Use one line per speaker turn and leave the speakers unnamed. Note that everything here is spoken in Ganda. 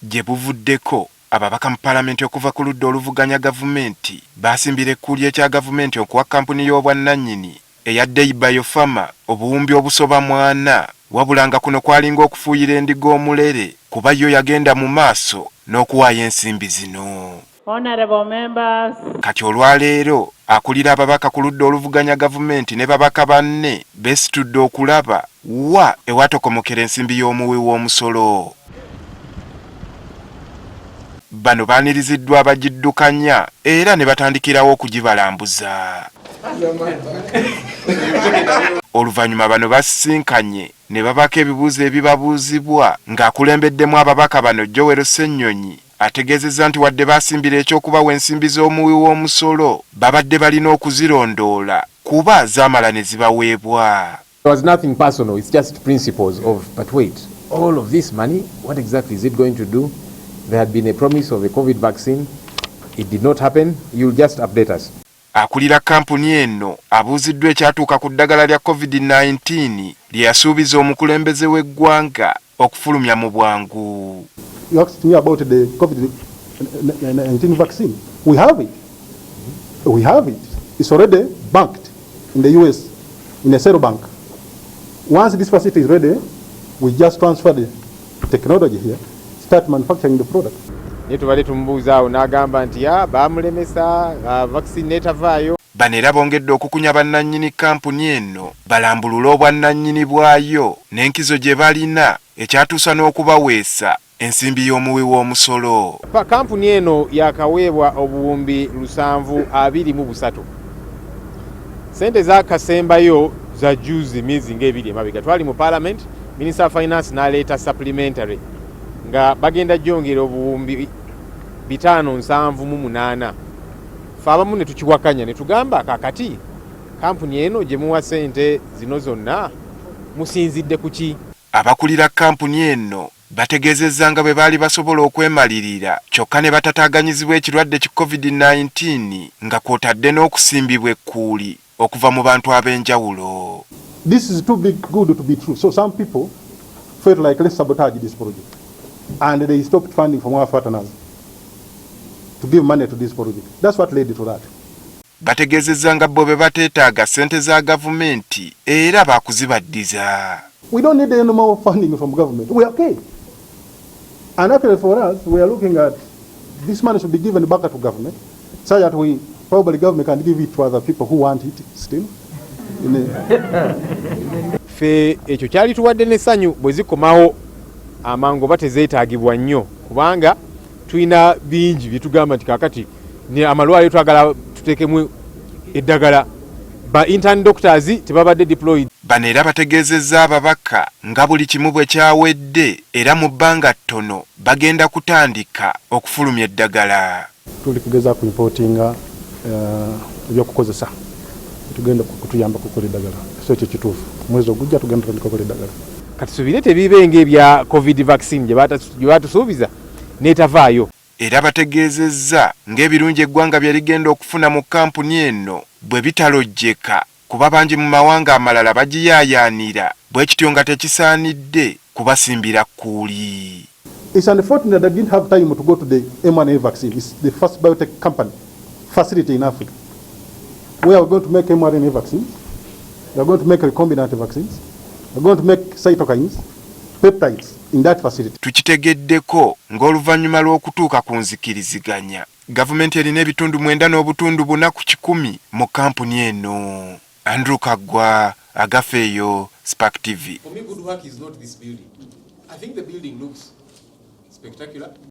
Gyebuvuddeko ababaka mu palamenti okuva ku ludda oluvuganya gavumenti basimbira ekkulya ekya gavumenti okuwa kampuni y'obwannannyini eya Dei Bio Pharma obuwumbi obusoba 40 wabula nga kuno kwalinga okufuuyira endiga omulere kuba yo yagenda mu maaso n'okuwaayo ensimbi zino. Kati olwaleero akulira ababaka ku ludda oluvuganya gavumenti ne babaka banne beesitudde okulaba wa ewatokomokera ensimbi y'omuwi w'omusolo. Bano baaniriziddwa abagiddukanya era ne batandikirawo okugibalambuza. Oluvannyuma bano basisinkanye ne babaka ebibuuzo ebibabuuzibwa ng'akulembeddemu ababaka bano Ssenyonyi ategeezezza nti wadde baasimbira ekyokubawa ensimbi z'omuwi w'omusolo babadde balina okuzirondoola kuba zaamala ne zibaweebwa.
There was nothing personal, it's just principles of, but wait, all of this money, what exactly is it going to do? There had been a promise of a COVID vaccine. It did not happen. You'll just update us.
Akulira kampuni eno abuuziddwa ekyatuuka ku ddagala lya COVID-19 lye yasuubiza omukulembeze w'eggwanga okufulumya mu bwangu.
You asked me about the COVID-19 vaccine. We have it. We have it. It's already banked in the US, in a central bank. Once this facility is ready, we just transfer the technology here, start manufacturing the product.
Netubale tumubuuzaawo n'agamba nti baamulemesa vaccine netavaayo.
Bano era bongedde okukunya bannannyini kampuni eno balambulula obwannannyini bwayo n'enkizo gye balina ekyatuusa n'okubaweesa ensimbi y'omuwi w'omusolo.
Kampuni eno yakaweebwa obuwumbi 723. Sente zaakasembayo za juzi miezi ng'ebiri emabega. Twali mu Parliament, Minister of Finance n'aleeta supplementary nga bagenda gyongera obuwumbi 578. Ffe abamu ne tukiwakanya ne tugamba kakati kampuni eno gye muwa sente zino zonna musinzidde ku ki?
Abakulira kampuni eno bategeezezza nga bwe baali basobola okwemalirira kyokka ne batataaganyizibwa ekirwadde ki COVID-19 nga kw'otadde n'okusimbibwa ekkuuli okuva mu bantu ab'enjawulo.
This is too big good to be true. So some people felt like let's sabotage this project. And they stopped funding from our partners to give money to this project. That's what led to that.
Bategeezezza nga bo be bateetaaga ssente za gavumenti era baakuzibaddiza.
We don't need any more funding from government. We are okay. And actually for us, we are looking at this money should be given back to government so that we probably government can give it to other people who want it still.
Fe ekyo kyali tuwadde n'essanyu bwe zikomawo amango batezeetaagibwa nnyo kubanga tulina bingi bye tugamba nti kakati ne amalwaliro twagala tuteekemu eddagala ba intern doctors tebabadde deployed.
Bano era bategeezezza ababaka nga buli kimu bwe kyawedde era mu bbanga ttono bagenda kutandika okufulumya eddagala.
Tuli kugeza ku importinga ebyokukozesa tugenda kutuyamba kukola eddagala so ekyo kituufu omwezi ogujja tugenda kutandika kukola eddagala.
Kati subire tebibenga ebya COVID vaccine gye baatusuubiza netavaayo.
Era bategeezezza ng'ebirungi eggwanga bye ligenda okufuna mu kampuni eno bwe bitalojjeka kuba bangi mu mawanga amalala bagiyaayaanira bwe kityo nga tekisaanidde kubasimbira kkuuli.
It's unfortunate that I didn't have time to go to the mRNA vaccine. It's the first biotech company facility in Africa. We are going to make mRNA vaccines. We are going to make recombinant vaccines. We are going to make cytokines, peptides in that facility.
Tukitegeddeko ng'oluvannyuma lw'okutuuka ku nzikiriziganya gavumenti erina ebitundu 9.4 ku 100 mu kampuni eno. Andrew Kagwa, Agafeeyo, Spark TV.
For me, good work is not this building. I think the building looks spectacular.